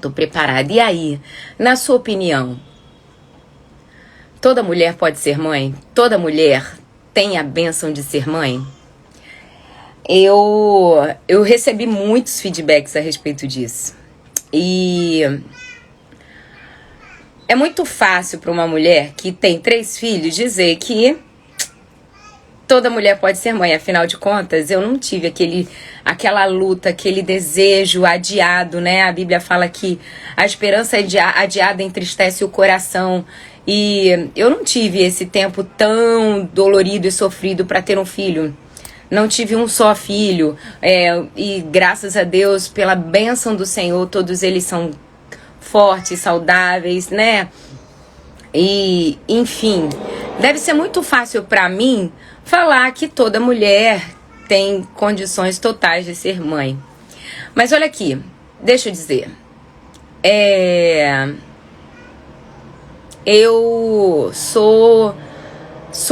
Tô preparada. E aí, na sua opinião, toda mulher pode ser mãe? Toda mulher tem a bênção de ser mãe? Eu recebi muitos feedbacks a respeito disso. E é muito fácil para uma mulher que tem 3 filhos dizer que toda mulher pode ser mãe. Afinal de contas, eu não tive aquela luta, aquele desejo adiado, né? A Bíblia fala que a esperança adiada entristece o coração. E eu não tive esse tempo tão dolorido e sofrido para ter um filho. Não tive um só filho. E graças a Deus, pela bênção do Senhor, todos eles são fortes, saudáveis, né? E, enfim, deve ser muito fácil para mim falar que toda mulher tem condições totais de ser mãe. Mas olha aqui, deixa eu dizer. Eu sou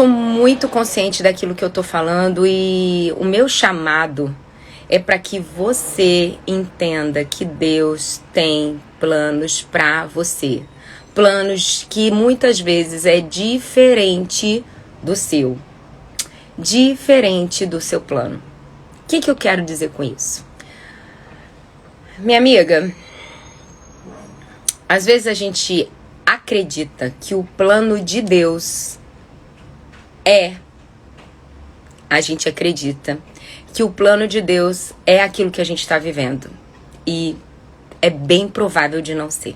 muito consciente daquilo que eu tô falando e o meu chamado é para que você entenda que Deus tem planos para você. Planos que muitas vezes é diferente do seu. Diferente do seu plano. O que eu quero dizer com isso? Minha amiga, às vezes a gente acredita que o plano de Deus a gente acredita que o plano de Deus é aquilo que a gente está vivendo. E é bem provável de não ser.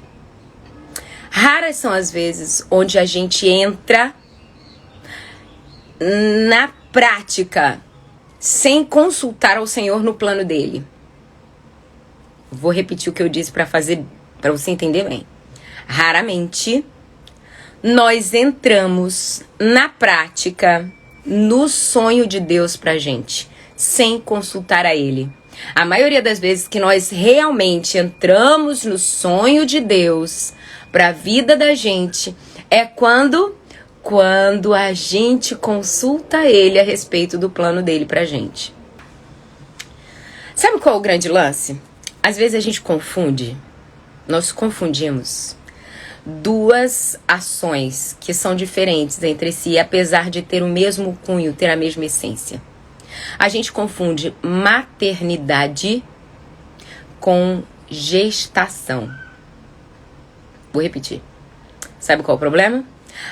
Raras são as vezes onde a gente entra na prática sem consultar ao Senhor no plano dele. Vou repetir o que eu disse para você entender bem. Raramente nós entramos na prática no sonho de Deus pra gente, sem consultar a ele. A maioria das vezes que nós realmente entramos no sonho de Deus pra vida da gente é quando a gente consulta ele a respeito do plano dele pra gente. Sabe qual é o grande lance? Às vezes a gente nós confundimos duas ações que são diferentes entre si, apesar de ter o mesmo cunho, ter a mesma essência. A gente confunde maternidade com gestação. Vou repetir. Sabe qual é o problema?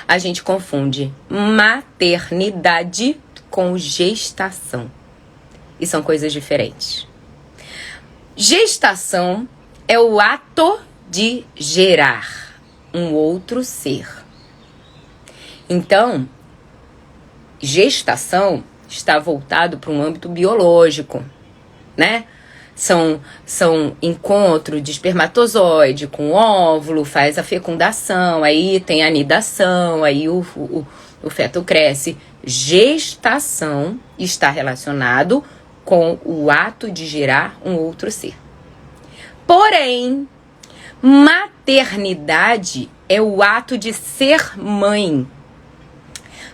A gente confunde maternidade com gestação. E são coisas diferentes. Gestação é o ato de gerar um outro ser. Então, gestação está voltado para um âmbito biológico, né? São encontro de espermatozoide com óvulo, faz a fecundação, aí tem a anidação, aí o feto cresce. Gestação está relacionado com o ato de gerar um outro ser. Porém, maternidade é o ato de ser mãe.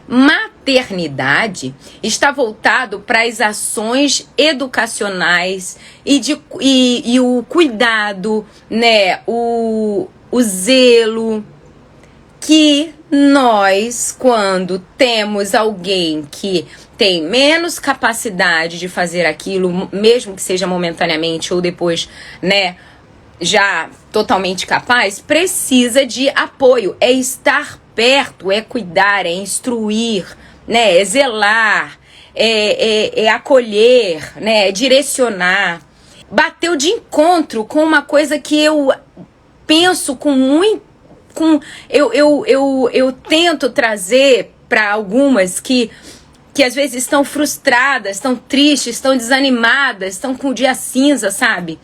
Maternidade está voltado para as ações educacionais e o cuidado, né? O zelo que nós, quando temos alguém que tem menos capacidade de fazer aquilo, mesmo que seja momentaneamente ou depois, né, já totalmente capaz, precisa de apoio. É estar perto, é cuidar, é instruir, né, é zelar, é acolher, né, é direcionar. Bateu de encontro com uma coisa que eu penso eu tento trazer para algumas que às vezes estão frustradas, estão tristes, estão desanimadas, estão com o dia cinza, sabe?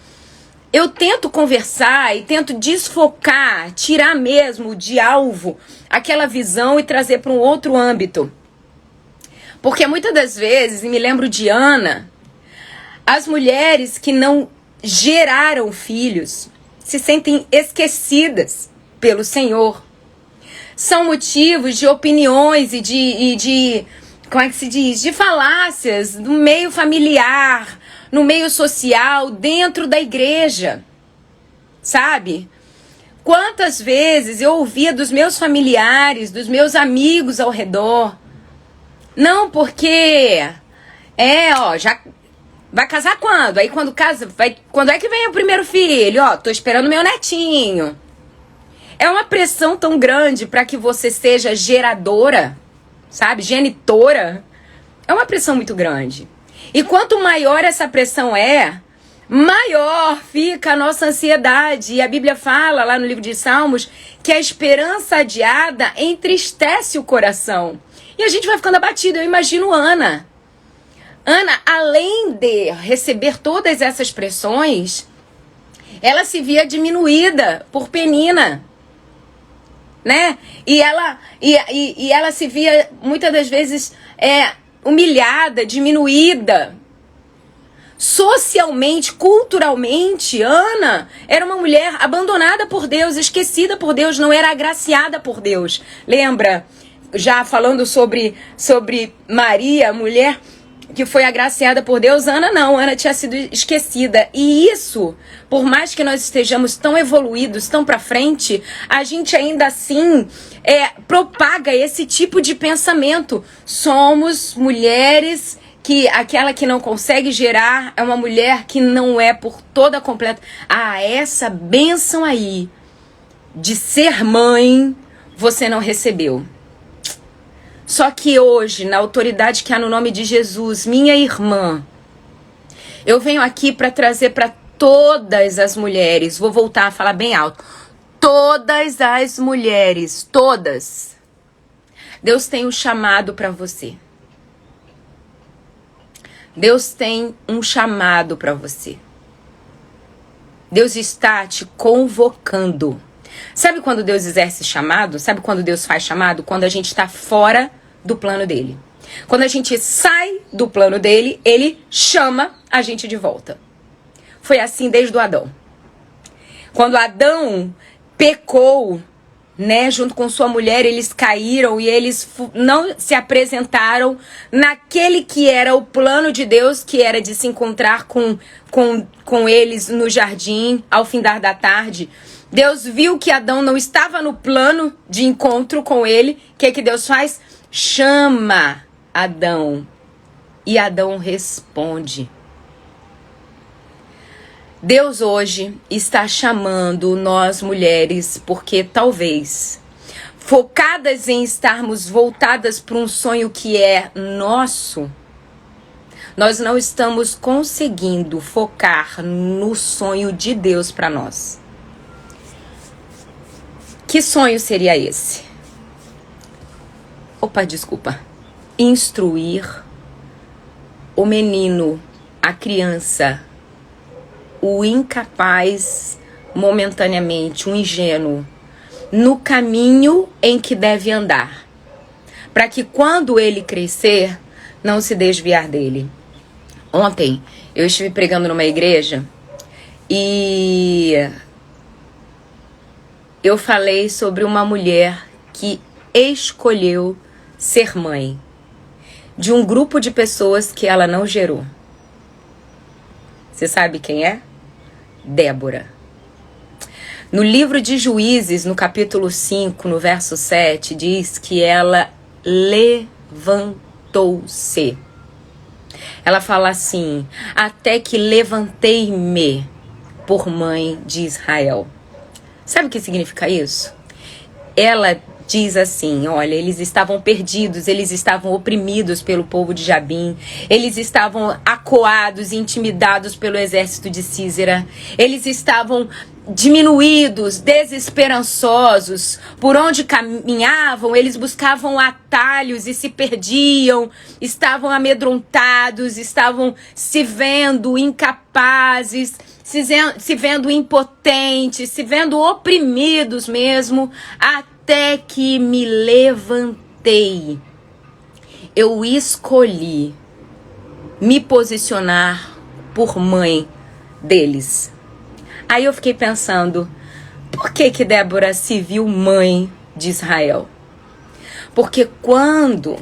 Eu tento conversar e tento desfocar, tirar mesmo de alvo aquela visão e trazer para um outro âmbito. Porque muitas das vezes, e me lembro de Ana, as mulheres que não geraram filhos se sentem esquecidas pelo Senhor. São motivos de opiniões e de como é que se diz? De falácias no meio familiar, no meio social, dentro da igreja. sabe? Quantas vezes eu ouvia dos meus familiares, dos meus amigos ao redor, não, porque já vai casar quando? Aí quando casa, quando é que vem o primeiro filho? Tô esperando meu netinho. É uma pressão tão grande para que você seja geradora, sabe? Genitora. É uma pressão muito grande. E quanto maior essa pressão maior fica a nossa ansiedade. E a Bíblia fala lá no livro de Salmos que a esperança adiada entristece o coração. E a gente vai ficando abatido. Eu imagino Ana. Ana, além de receber todas essas pressões, ela se via diminuída por Penina, né? E ela se via muitas das vezes humilhada, diminuída. Socialmente, culturalmente, Ana era uma mulher abandonada por Deus, esquecida por Deus, não era agraciada por Deus. Lembra, já falando sobre Maria, mulher que foi agraciada por Deus? Ana não, Ana tinha sido esquecida. E isso, por mais que nós estejamos tão evoluídos, tão pra frente, a gente ainda assim propaga esse tipo de pensamento. Somos mulheres que aquela que não consegue gerar é uma mulher que não é por toda completa. Essa bênção aí de ser mãe, você não recebeu. Só que hoje, na autoridade que há no nome de Jesus, minha irmã, eu venho aqui para trazer para todas as mulheres, vou voltar a falar bem alto, todas as mulheres, todas, Deus tem um chamado para você. Deus tem um chamado para você. Deus está te convocando. Sabe quando Deus exerce chamado? Sabe quando Deus faz chamado? Quando a gente está fora do plano dele. Quando a gente sai do plano dele, ele chama a gente de volta. Foi assim desde o Adão. Quando Adão pecou, junto com sua mulher, eles caíram e eles não se apresentaram naquele que era o plano de Deus, que era de se encontrar com eles no jardim ao findar da tarde. Deus viu que Adão não estava no plano de encontro com ele. O que Deus faz? Chama Adão. E Adão responde. Deus hoje está chamando nós mulheres porque talvez, focadas em estarmos voltadas para um sonho que é nosso, nós não estamos conseguindo focar no sonho de Deus para nós. Que sonho seria esse? Instruir o menino, a criança, o incapaz momentaneamente, o ingênuo, no caminho em que deve andar, para que quando ele crescer, não se desviar dele. Ontem eu estive pregando numa igreja e eu falei sobre uma mulher que escolheu ser mãe de um grupo de pessoas que ela não gerou. Você sabe quem é? Débora. No livro de Juízes, no capítulo 5, no verso 7, diz que ela levantou-se. Ela fala assim: até que levantei-me por mãe de Israel. Sabe o que significa isso? Ela diz assim, olha, eles estavam perdidos, eles estavam oprimidos pelo povo de Jabim, eles estavam acuados e intimidados pelo exército de Sísera, eles estavam diminuídos, desesperançosos, por onde caminhavam, eles buscavam atalhos e se perdiam, estavam amedrontados, estavam se vendo incapazes, se vendo impotentes, se vendo oprimidos mesmo, até que me levantei. Eu escolhi me posicionar por mãe deles. Aí eu fiquei pensando, por que Débora se viu mãe de Israel? Porque quando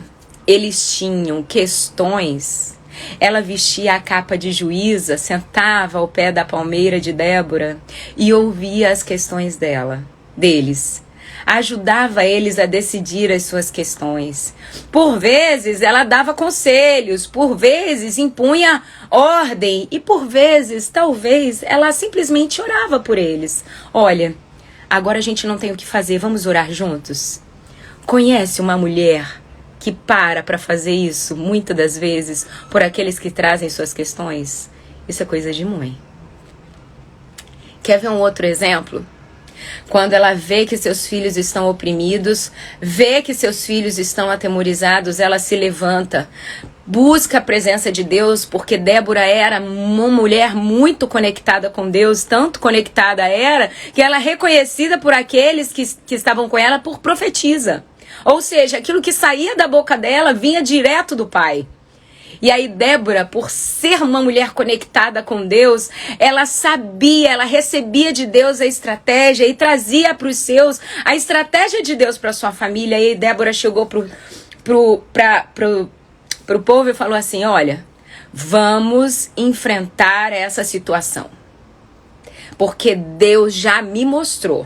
eles tinham questões, Ela vestia a capa de juíza, sentava ao pé da palmeira de Débora e ouvia as questões deles. Ajudava eles a decidir as suas questões. Por vezes ela dava conselhos, por vezes impunha ordem e por vezes, talvez, ela simplesmente orava por eles. Olha, agora a gente não tem o que fazer, vamos orar juntos? Conhece uma mulher que para fazer isso, muitas das vezes, por aqueles que trazem suas questões? Isso é coisa de mãe. Quer ver um outro exemplo? Quando ela vê que seus filhos estão oprimidos, vê que seus filhos estão atemorizados, ela se levanta, busca a presença de Deus, porque Débora era uma mulher muito conectada com Deus, tanto conectada era, que ela é reconhecida por aqueles que estavam com ela por profetisa. Ou seja, aquilo que saía da boca dela vinha direto do Pai. E aí Débora, por ser uma mulher conectada com Deus, ela sabia, ela recebia de Deus a estratégia e trazia para os seus a estratégia de Deus para sua família. E aí Débora chegou pro povo e falou assim: olha, vamos enfrentar essa situação, porque Deus já me mostrou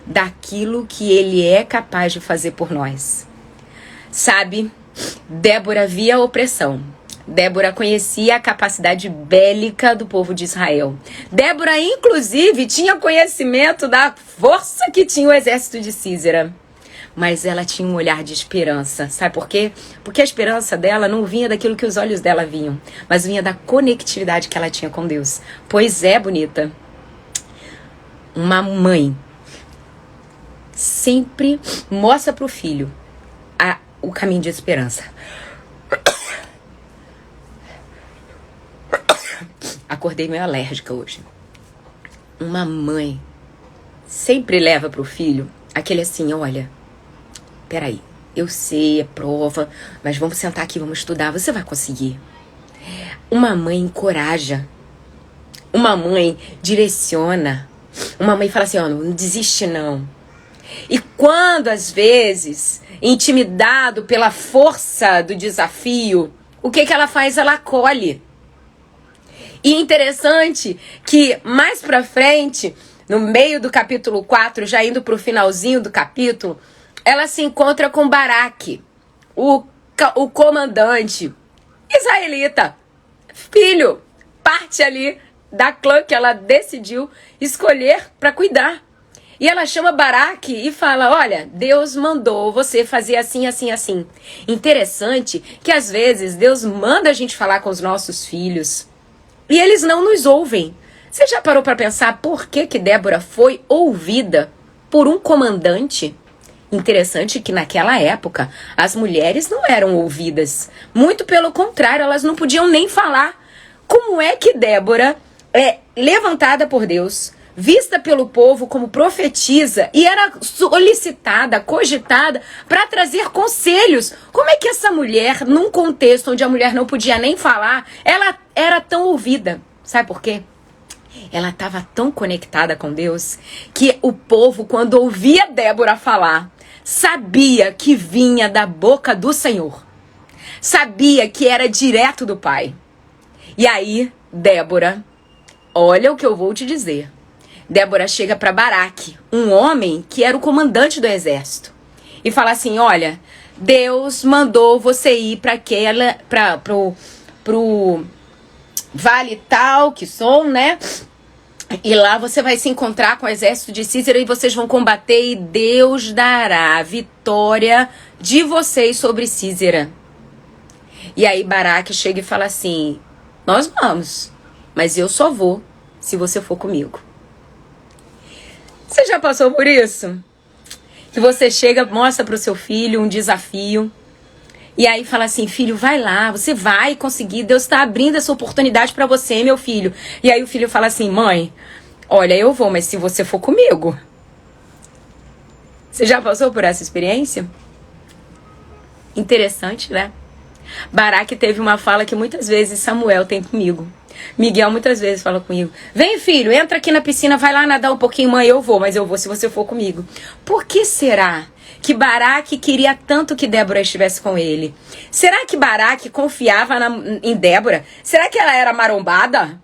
daquilo que Ele é capaz de fazer por nós. Sabe? Débora via a opressão. Débora conhecia a capacidade bélica do povo de Israel. Débora, inclusive, tinha conhecimento da força que tinha o exército de Sísera. Mas ela tinha um olhar de esperança. Sabe por quê? Porque a esperança dela não vinha daquilo que os olhos dela viam, mas vinha da conectividade que ela tinha com Deus. Pois é, bonita. Uma mãe sempre mostra para o filho o caminho de esperança. Acordei meio alérgica hoje. Uma mãe sempre leva pro filho aquele assim: olha, peraí, eu sei, é prova, mas vamos sentar aqui, vamos estudar, você vai conseguir. Uma mãe encoraja. Uma mãe direciona. Uma mãe fala assim: ó, não desiste não. E quando, às vezes, intimidado pela força do desafio, o que ela faz? Ela acolhe. E interessante que mais pra frente, no meio do capítulo 4, já indo pro finalzinho do capítulo, ela se encontra com Baraque, o comandante israelita, filho, parte ali da clã que ela decidiu escolher para cuidar. E ela chama Baraque e fala: olha, Deus mandou você fazer assim, assim, assim. Interessante que às vezes Deus manda a gente falar com os nossos filhos e eles não nos ouvem. Você já parou para pensar por que Débora foi ouvida por um comandante? Interessante que naquela época as mulheres não eram ouvidas. Muito pelo contrário, elas não podiam nem falar. Como é que Débora é levantada por Deus, vista pelo povo como profetisa e era solicitada, cogitada para trazer conselhos? Como é que essa mulher, num contexto onde a mulher não podia nem falar, ela era tão ouvida? Sabe por quê? Ela estava tão conectada com Deus que o povo, quando ouvia Débora falar, sabia que vinha da boca do Senhor. Sabia que era direto do Pai. E aí, Débora, olha o que eu vou te dizer. Débora chega para Baraque, um homem que era o comandante do exército, e fala assim: olha, Deus mandou você ir pro vale tal, que som, né? E lá você vai se encontrar com o exército de Sísera e vocês vão combater e Deus dará a vitória de vocês sobre Sísera. E aí Baraque chega e fala assim: nós vamos, mas eu só vou se você for comigo. Você já passou por isso? Que você chega, mostra pro seu filho um desafio e aí fala assim: filho, vai lá, você vai conseguir, Deus está abrindo essa oportunidade para você, meu filho. E aí o filho fala assim: mãe, olha, eu vou, mas se você for comigo. Você já passou por essa experiência? Interessante, né? Baraque teve uma fala que muitas vezes Samuel tem comigo. Miguel muitas vezes fala comigo: vem, filho, entra aqui na piscina, vai lá nadar um pouquinho. Mãe, eu vou, mas eu vou se você for comigo. Por que será que Baraque queria tanto que Débora estivesse com ele? Será que Baraque confiava em Débora? Será que ela era marombada?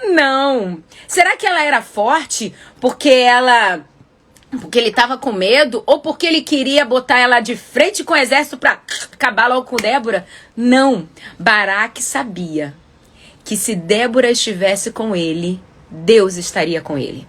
Não. Será que ela era forte porque ele tava com medo? Ou porque ele queria botar ela de frente com o exército pra acabar logo com Débora? Não. Baraque sabia que se Débora estivesse com ele, Deus estaria com ele.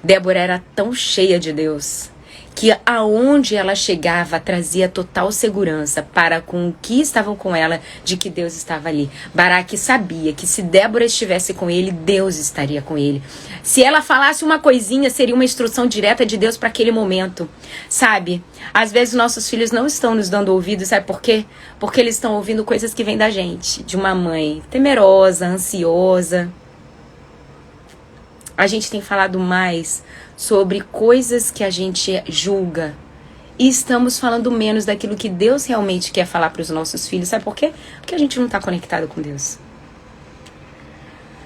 Débora era tão cheia de Deus que aonde ela chegava trazia total segurança para com o que estavam com ela de que Deus estava ali. Baraque sabia que se Débora estivesse com ele, Deus estaria com ele. Se ela falasse uma coisinha, seria uma instrução direta de Deus para aquele momento. Sabe? Às vezes nossos filhos não estão nos dando ouvidos, sabe por quê? Porque eles estão ouvindo coisas que vêm da gente, de uma mãe temerosa, ansiosa. A gente tem falado mais sobre coisas que a gente julga e estamos falando menos daquilo que Deus realmente quer falar para os nossos filhos. Sabe por quê? Porque a gente não está conectado com Deus.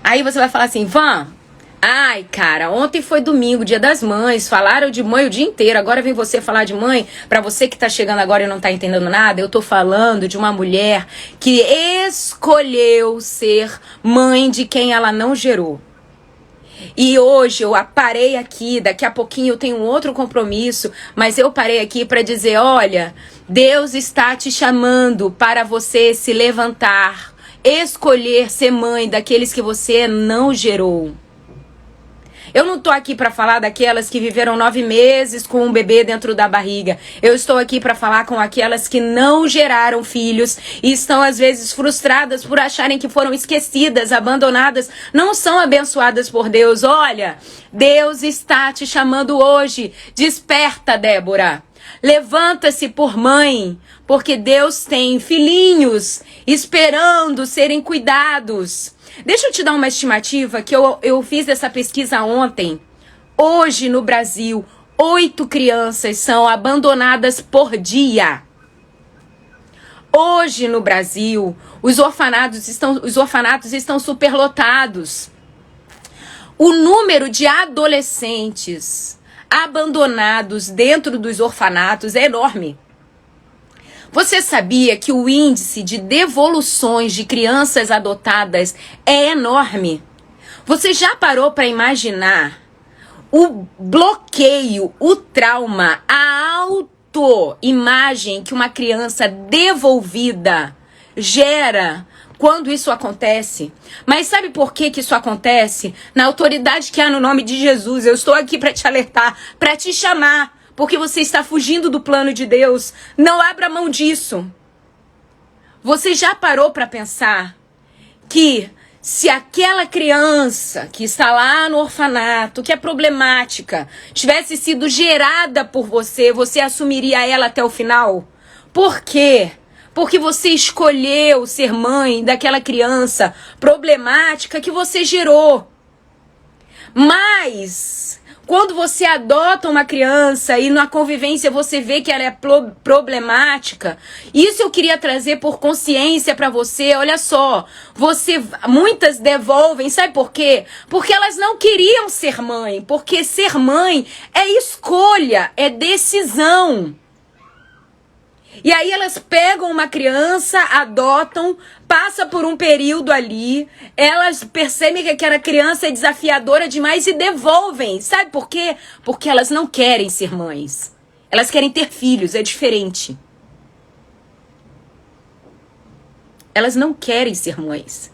Aí você vai falar assim: Van, ai cara, ontem foi domingo, dia das mães, falaram de mãe o dia inteiro, agora vem você falar de mãe. Para você que tá chegando agora e não tá entendendo nada, eu tô falando de uma mulher que escolheu ser mãe de quem ela não gerou. E hoje eu parei aqui, daqui a pouquinho eu tenho um outro compromisso, mas eu parei aqui para dizer: olha, Deus está te chamando para você se levantar, escolher ser mãe daqueles que você não gerou. Eu não tô aqui para falar daquelas que viveram 9 meses com um bebê dentro da barriga. Eu estou aqui para falar com aquelas que não geraram filhos e estão às vezes frustradas por acharem que foram esquecidas, abandonadas, não são abençoadas por Deus. Olha, Deus está te chamando hoje. Desperta, Débora. Levanta-se por mãe, porque Deus tem filhinhos esperando serem cuidados. Deixa eu te dar uma estimativa que eu fiz essa pesquisa ontem. Hoje no Brasil, 8 crianças são abandonadas por dia. Hoje no Brasil, os orfanatos estão superlotados. O número de adolescentes abandonados dentro dos orfanatos é enorme. Você sabia que o índice de devoluções de crianças adotadas é enorme? Você já parou para imaginar o bloqueio, o trauma, a autoimagem que uma criança devolvida gera quando isso acontece? Mas sabe por que isso acontece? Na autoridade que há no nome de Jesus, eu estou aqui para te alertar, para te chamar. Porque você está fugindo do plano de Deus. Não abra mão disso. Você já parou para pensar que se aquela criança que está lá no orfanato, que é problemática, tivesse sido gerada por você, você assumiria ela até o final? Por quê? Porque você escolheu ser mãe daquela criança problemática que você gerou. Mas quando você adota uma criança e na convivência você vê que ela é problemática, isso eu queria trazer por consciência para você. Olha só, muitas devolvem, sabe por quê? Porque elas não queriam ser mãe, porque ser mãe é escolha, é decisão. E aí elas pegam uma criança, adotam, passa por um período ali, elas percebem que aquela criança é desafiadora demais e devolvem. Sabe por quê? Porque elas não querem ser mães. Elas querem ter filhos, é diferente. Elas não querem ser mães.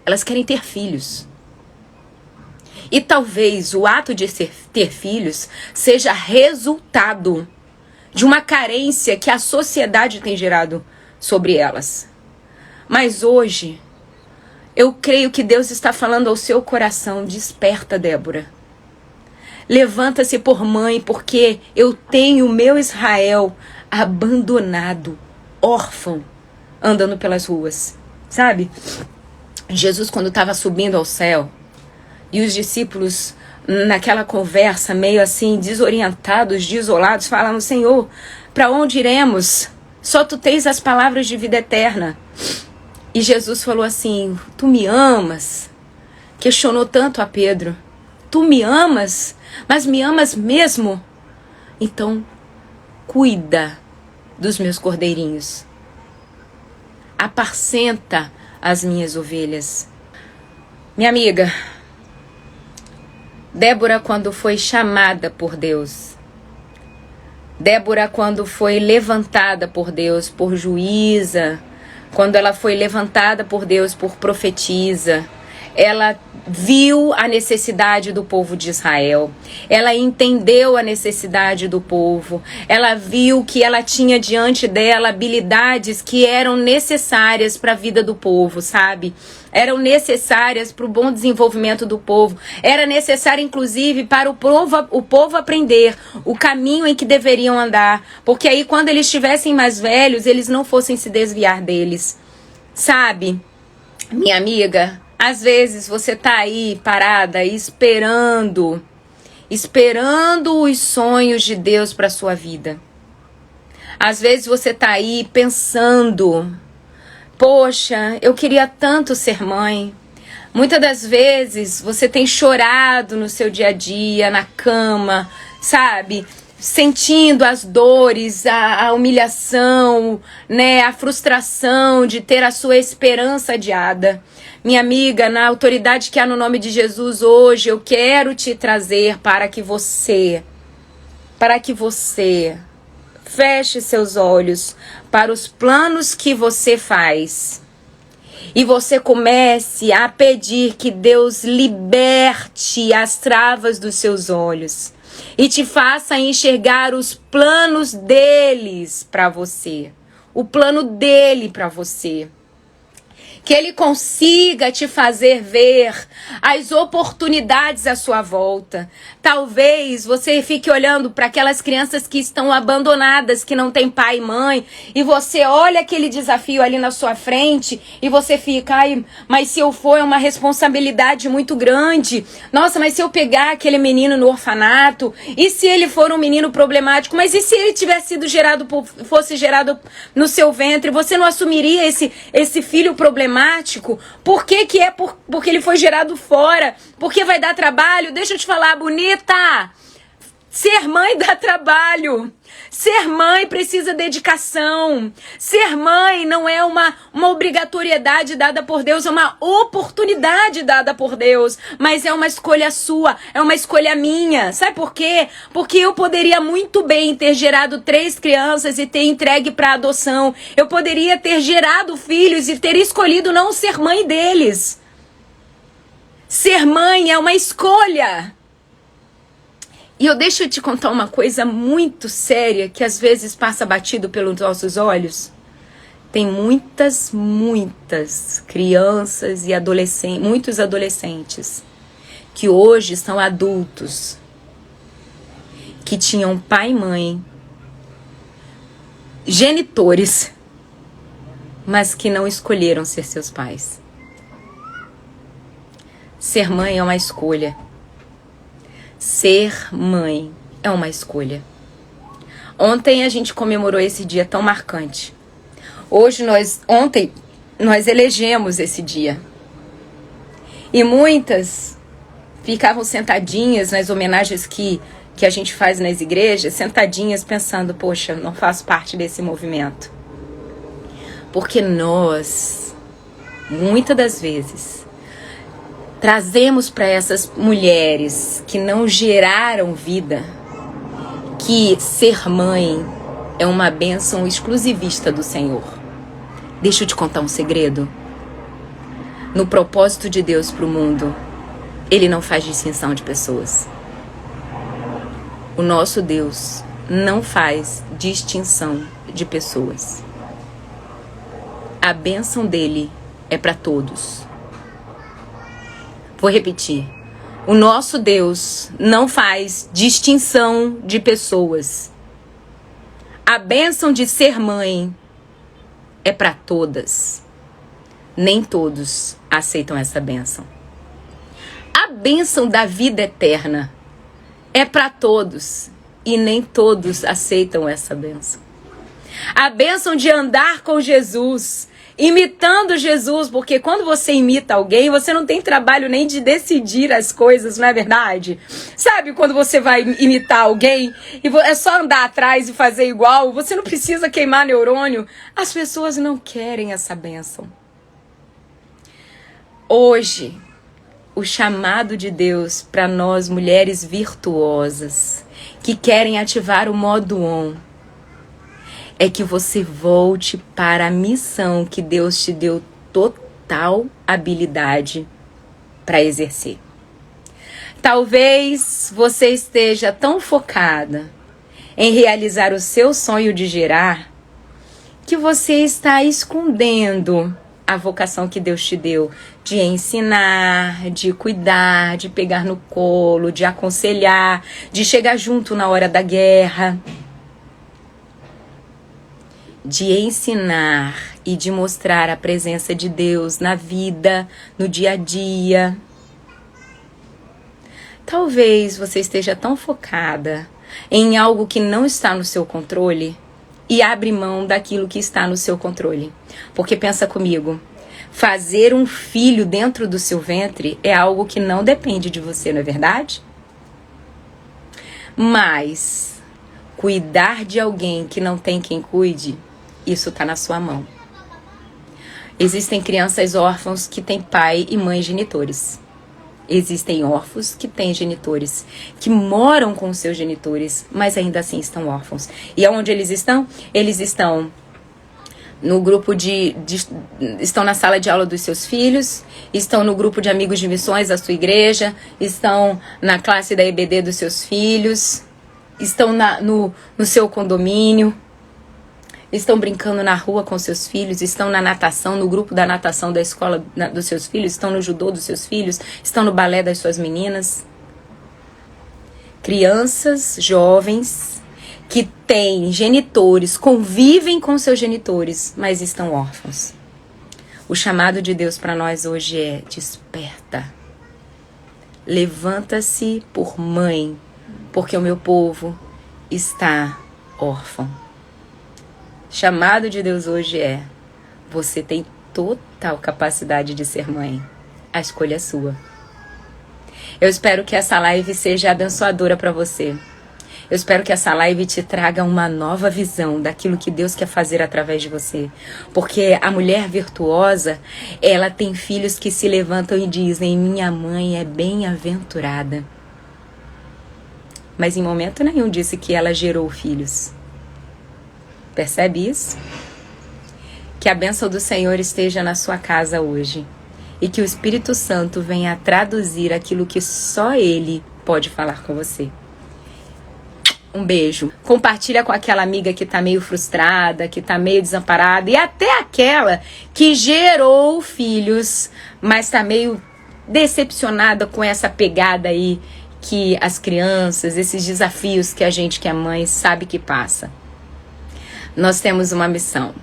Elas querem ter filhos. E talvez o ato de ter filhos seja resultado de uma carência que a sociedade tem gerado sobre elas. Mas hoje, eu creio que Deus está falando ao seu coração: desperta, Débora. Levanta-se por mãe, porque eu tenho o meu Israel abandonado, órfão, andando pelas ruas. Sabe? Jesus, quando estava subindo ao céu, e os discípulos naquela conversa meio assim, desorientados, desolados, falando: Senhor, para onde iremos? Só tu tens as palavras de vida eterna. E Jesus falou assim: tu me amas? Questionou tanto a Pedro. Tu me amas? Mas me amas mesmo? Então, cuida dos meus cordeirinhos. Apacenta as minhas ovelhas. Minha amiga, Débora, quando foi chamada por Deus, Débora, quando foi levantada por Deus, por juíza, quando ela foi levantada por Deus por profetisa, ela viu a necessidade do povo de Israel. Ela entendeu a necessidade do povo. Ela viu que ela tinha diante dela habilidades que eram necessárias para a vida do povo, sabe? Eram necessárias para o bom desenvolvimento do povo. Era necessário, inclusive, para o povo aprender o caminho em que deveriam andar. Porque aí, quando eles estivessem mais velhos, eles não fossem se desviar deles. Sabe, minha amiga, às vezes você tá aí parada, esperando os sonhos de Deus para sua vida. Às vezes você tá aí pensando: poxa, eu queria tanto ser mãe. Muitas das vezes você tem chorado no seu dia a dia, na cama, sabe? Sentindo as dores, a humilhação, né? A frustração de ter a sua esperança adiada. Minha amiga, na autoridade que há no nome de Jesus hoje, eu quero te trazer para que você feche seus olhos para os planos que você faz. E você comece a pedir que Deus liberte as travas dos seus olhos e te faça enxergar os planos deles para você. O plano dele para você. Que ele consiga te fazer ver as oportunidades à sua volta. Talvez você fique olhando para aquelas crianças que estão abandonadas, que não tem pai e mãe, e você olha aquele desafio ali na sua frente e você fica: ai, mas se eu for, é uma responsabilidade muito grande. Nossa, mas se eu pegar aquele menino no orfanato, e se ele for um menino problemático, mas e se ele tivesse sido fosse gerado no seu ventre, você não assumiria esse filho problemático? Por que que é? Porque ele foi gerado fora. Porque vai dar trabalho? Deixa eu te falar, bonita. Ser mãe dá trabalho. Ser mãe precisa dedicação. Ser mãe não é uma obrigatoriedade dada por Deus, é uma oportunidade dada por Deus. Mas é uma escolha sua, é uma escolha minha. Sabe por quê? Porque eu poderia muito bem ter gerado 3 crianças e ter entregue para adoção. Eu poderia ter gerado filhos e ter escolhido não ser mãe deles. Ser mãe é uma escolha. E deixa eu te contar uma coisa muito séria que às vezes passa batido pelos nossos olhos. Tem muitas crianças e muitos adolescentes que hoje são adultos, que tinham pai e mãe, genitores, mas que não escolheram ser seus pais. Ser mãe é uma escolha. Ser mãe é uma escolha. Ontem a gente comemorou esse dia tão marcante. Ontem nós elegemos esse dia. E muitas ficavam sentadinhas nas homenagens que a gente faz nas igrejas, sentadinhas pensando: poxa, eu não faço parte desse movimento. Porque nós, muitas das vezes, trazemos para essas mulheres que não geraram vida que ser mãe é uma bênção exclusivista do Senhor. Deixa eu te contar um segredo. No propósito de Deus para o mundo, Ele não faz distinção de pessoas. O nosso Deus não faz distinção de pessoas. A bênção dele é para todos. Vou repetir. O nosso Deus não faz distinção de pessoas. A bênção de ser mãe é para todas. Nem todos aceitam essa bênção. A bênção da vida eterna é para todos e nem todos aceitam essa bênção. A bênção de andar com Jesus Imitando Jesus, porque quando você imita alguém, você não tem trabalho nem de decidir as coisas, não é verdade? Sabe quando você vai imitar alguém e é só andar atrás e fazer igual, você não precisa queimar neurônio? As pessoas não querem essa bênção. Hoje, o chamado de Deus para nós mulheres virtuosas que querem ativar o modo on é que você volte para a missão que Deus te deu total habilidade para exercer. Talvez você esteja tão focada em realizar o seu sonho de gerar que você está escondendo a vocação que Deus te deu de ensinar, de cuidar, de pegar no colo, de aconselhar, de chegar junto na hora da guerra, de ensinar e de mostrar a presença de Deus na vida, no dia a dia. Talvez você esteja tão focada em algo que não está no seu controle e abre mão daquilo que está no seu controle. Porque pensa comigo, fazer um filho dentro do seu ventre é algo que não depende de você, não é verdade? Mas cuidar de alguém que não tem quem cuide, isso está na sua mão. Existem crianças órfãos que têm pai e mãe genitores. Existem órfãos que têm genitores, que moram com seus genitores, mas ainda assim estão órfãos. E aonde eles estão? Eles estão no grupo estão na sala de aula dos seus filhos, estão no grupo de amigos de missões da sua igreja, estão na classe da EBD dos seus filhos, estão no seu condomínio, estão brincando na rua com seus filhos, estão na natação, no grupo da natação da escola dos seus filhos, estão no judô dos seus filhos, estão no balé das suas meninas. Crianças, jovens que têm genitores, convivem com seus genitores, mas estão órfãos. O chamado de Deus para nós hoje é: desperta. Levanta-se por mãe, porque o meu povo está órfão. Chamado de Deus hoje é: você tem total capacidade de ser mãe. A escolha é sua. Eu espero que essa live seja abençoadora para você. Eu espero que essa live te traga uma nova visão daquilo que Deus quer fazer através de você. Porque a mulher virtuosa, ela tem filhos que se levantam e dizem: minha mãe é bem-aventurada. Mas em momento nenhum disse que ela gerou filhos. Percebe isso? Que a bênção do Senhor esteja na sua casa hoje. E que o Espírito Santo venha traduzir aquilo que só Ele pode falar com você. Um beijo. Compartilha com aquela amiga que tá meio frustrada, que tá meio desamparada. E até aquela que gerou filhos, mas tá meio decepcionada com essa pegada aí que as crianças, esses desafios que a gente que é mãe sabe que passa. Nós temos uma missão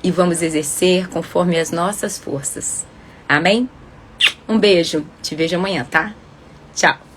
e vamos exercer conforme as nossas forças. Amém? Um beijo. Te vejo amanhã, tá? Tchau.